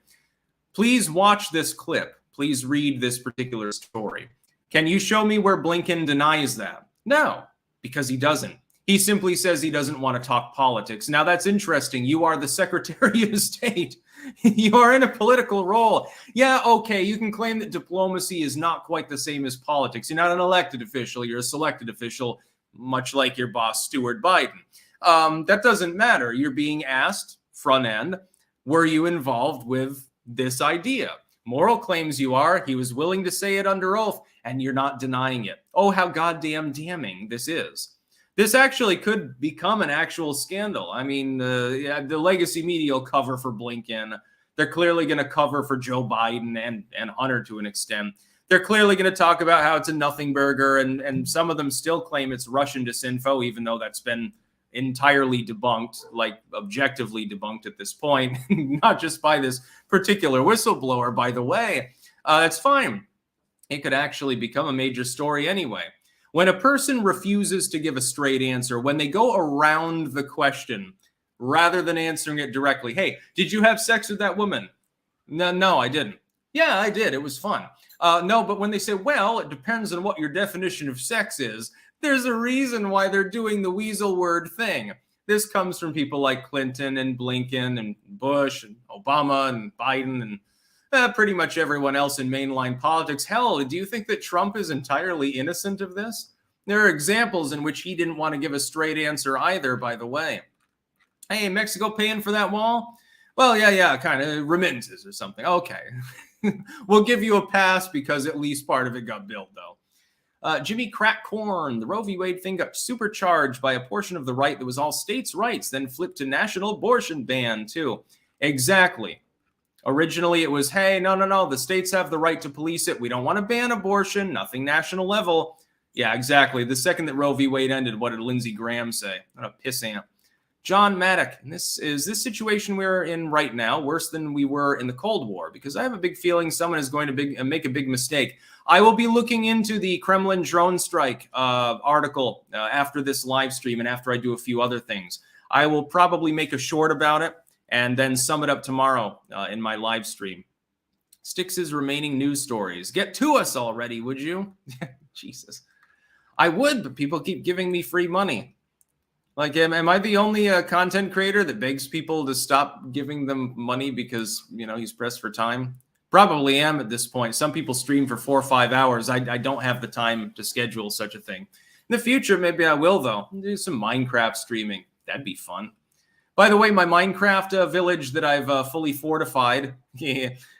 Speaker 1: Please watch this clip. Please read this particular story. Can you show me where Blinken denies that? No, because he doesn't. He simply says he doesn't want to talk politics. Now, that's interesting. You are the Secretary of State. You are in a political role. Yeah, okay, you can claim that diplomacy is not quite the same as politics. You're not an elected official. You're a selected official, much like your boss, Stuart Biden. That doesn't matter. You're being asked, front end, were you involved with this idea? Moral claims you are. He was willing to say it under oath, and you're not denying it. Oh, how goddamn damning this is. This actually could become an actual scandal. I mean, the legacy media will cover for Blinken. They're clearly going to cover for Joe Biden and Hunter to an extent. They're clearly going to talk about how it's a nothing burger, and some of them still claim it's Russian disinfo, even though that's been entirely debunked, like objectively debunked at this point, not just by this particular whistleblower, by the way. It's fine. It could actually become a major story anyway. When a person refuses to give a straight answer, when they go around the question rather than answering it directly, hey, did you have sex with that woman? No, I didn't. Yeah, I did. It was fun. No, but when they say, well, it depends on what your definition of sex is, there's a reason why they're doing the weasel word thing. This comes from people like Clinton and Blinken and Bush and Obama and Biden and pretty much everyone else in mainline politics. Hell, do you think that Trump is entirely innocent of this? There are examples in which he didn't want to give a straight answer either, by the way. Hey, Mexico paying for that wall? Well, yeah, kind of remittances or something. Okay. We'll give you a pass because at least part of it got built, though. Jimmy Crackcorn, the Roe v. Wade thing got supercharged by a portion of the right that was all states' rights, then flipped to national abortion ban, too. Exactly. Originally, it was, hey, no, the states have the right to police it. We don't want to ban abortion, nothing national level. Yeah, exactly. The second that Roe v. Wade ended, what did Lindsey Graham say? What a pissant. John Maddock, and this situation we're in right now worse than we were in the Cold War? Because I have a big feeling someone is going to make a big mistake. I will be looking into the Kremlin drone strike article after this live stream and after I do a few other things. I will probably make a short about it and then sum it up tomorrow in my live stream. Styx's remaining news stories. Get to us already, would you? Jesus. I would, but people keep giving me free money. Like, am I the only content creator that begs people to stop giving them money because, he's pressed for time? Probably am at this point. Some people stream for 4 or 5 hours. I don't have the time to schedule such a thing. In the future, maybe I will, though. Do some Minecraft streaming. That'd be fun. By the way, my Minecraft village that I've fully fortified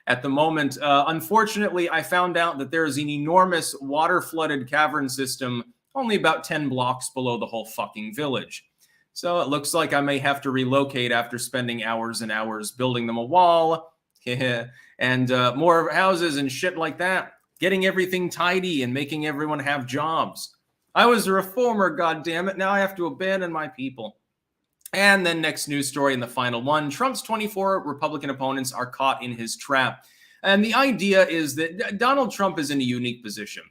Speaker 1: at the moment, unfortunately, I found out that there is an enormous water-flooded cavern system only about 10 blocks below the whole fucking village. So it looks like I may have to relocate after spending hours and hours building them a wall and more houses and shit like that. Getting everything tidy and making everyone have jobs. I was a reformer, goddammit. Now I have to abandon my people. And then next news story in the final one. Trump's 24 Republican opponents are caught in his trap. And the idea is that Donald Trump is in a unique position.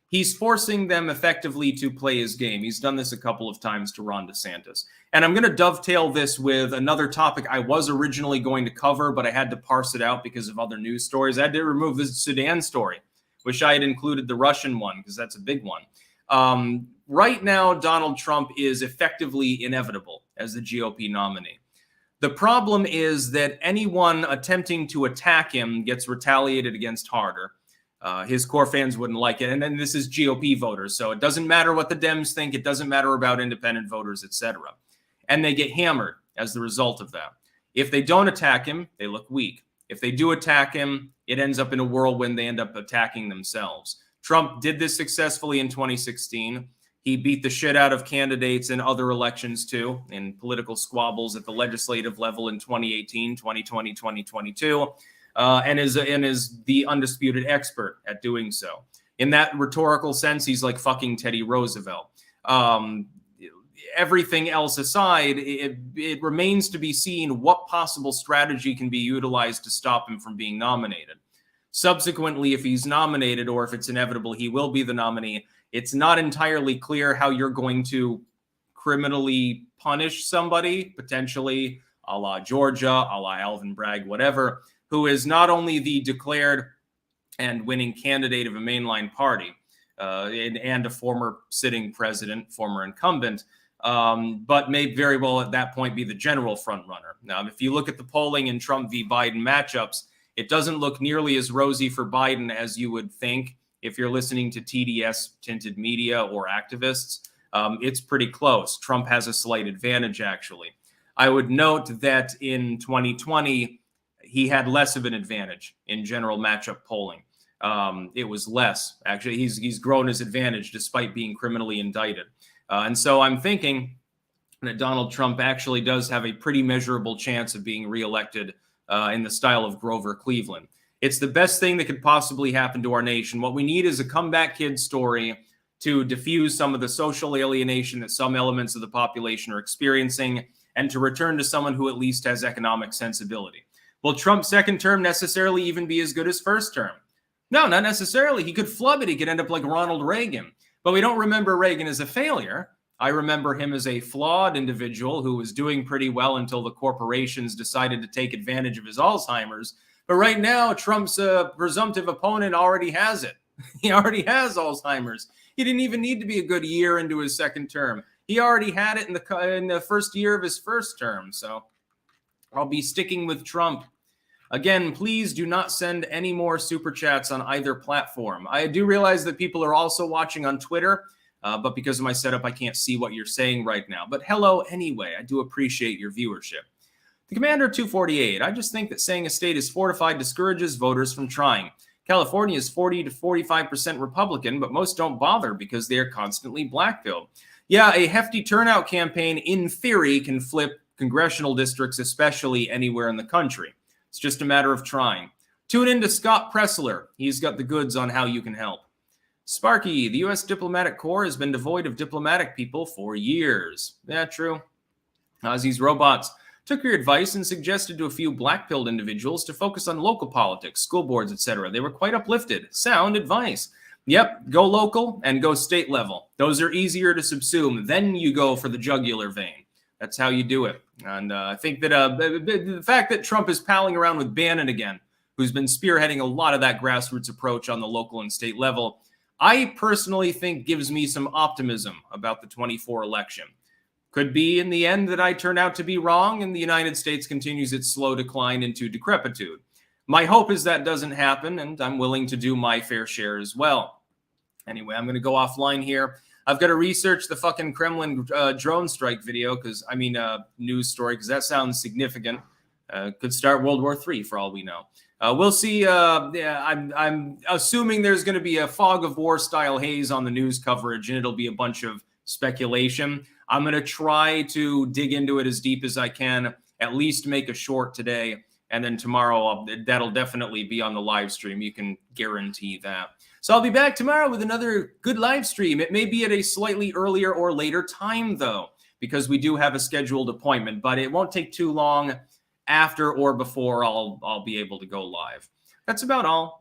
Speaker 1: He's forcing them effectively to play his game. He's done this a couple of times to Ron DeSantis. And I'm going to dovetail this with another topic I was originally going to cover, but I had to parse it out because of other news stories. I had to remove the Sudan story. Wish I had included the Russian one because that's a big one. Right now, Donald Trump is effectively inevitable as the GOP nominee. The problem is that anyone attempting to attack him gets retaliated against harder. His core fans wouldn't like it. And then this is GOP voters. So it doesn't matter what the Dems think. It doesn't matter about independent voters, etc. And they get hammered as the result of that. If they don't attack him, they look weak. If they do attack him, it ends up in a whirlwind. They end up attacking themselves. Trump did this successfully in 2016. He beat the shit out of candidates in other elections, too, in political squabbles at the legislative level in 2018, 2020, 2022. And is the undisputed expert at doing so. In that rhetorical sense, he's like fucking Teddy Roosevelt. Everything else aside, it remains to be seen what possible strategy can be utilized to stop him from being nominated. Subsequently, if he's nominated or if it's inevitable he will be the nominee, it's not entirely clear how you're going to criminally punish somebody, potentially a la Georgia, a la Alvin Bragg, whatever, who is not only the declared and winning candidate of a mainline party and a former sitting president, former incumbent, but may very well at that point be the general frontrunner. Now, if you look at the polling in Trump v. Biden matchups, it doesn't look nearly as rosy for Biden as you would think if you're listening to TDS-tinted media or activists. It's pretty close. Trump has a slight advantage, actually. I would note that in 2020, he had less of an advantage in general matchup polling. It was less. Actually, he's grown his advantage despite being criminally indicted. And so I'm thinking that Donald Trump actually does have a pretty measurable chance of being reelected in the style of Grover Cleveland. It's the best thing that could possibly happen to our nation. What we need is a comeback kid story to diffuse some of the social alienation that some elements of the population are experiencing and to return to someone who at least has economic sensibility. Will Trump's second term necessarily even be as good as first term? No, not necessarily. He could flub it. He could end up like Ronald Reagan. But we don't remember Reagan as a failure. I remember him as a flawed individual who was doing pretty well until the corporations decided to take advantage of his Alzheimer's. But right now, Trump's presumptive opponent already has it. He already has Alzheimer's. He didn't even need to be a good year into his second term. He already had it in the first year of his first term. So I'll be sticking with Trump. Again, please do not send any more super chats on either platform. I do realize that people are also watching on Twitter, but because of my setup, I can't see what you're saying right now. But hello anyway. I do appreciate your viewership. The Commander 248, I just think that saying a state is fortified discourages voters from trying. California is 40 to 45% Republican, but most don't bother because they are constantly black-pilled. Yeah, a hefty turnout campaign, in theory, can flip congressional districts, especially anywhere in the country. It's just a matter of trying. Tune in to Scott Pressler. He's got the goods on how you can help. Sparky, the U.S. diplomatic corps has been devoid of diplomatic people for years. Yeah, true. Ozzy's robots took your advice and suggested to a few black-pilled individuals to focus on local politics, school boards, etc. They were quite uplifted. Sound advice. Yep, go local and go state level. Those are easier to subsume. Then you go for the jugular vein. That's how you do it. And I think that the fact that Trump is palling around with Bannon again, who's been spearheading a lot of that grassroots approach on the local and state level, I personally think gives me some optimism about the 24 election. Could be in the end that I turn out to be wrong and the United States continues its slow decline into decrepitude. My hope is that doesn't happen, and I'm willing to do my fair share as well. Anyway, I'm going to go offline here. I've got to research the fucking Kremlin drone strike video, news story, because that sounds significant. Could start World War III for all we know. We'll see. I'm assuming there's going to be a fog of war style haze on the news coverage, and it'll be a bunch of speculation. I'm going to try to dig into it as deep as I can, at least make a short today. And then tomorrow, that'll definitely be on the live stream. You can guarantee that. So I'll be back tomorrow with another good live stream. It may be at a slightly earlier or later time, though, because we do have a scheduled appointment. But it won't take too long after or before I'll be able to go live. That's about all.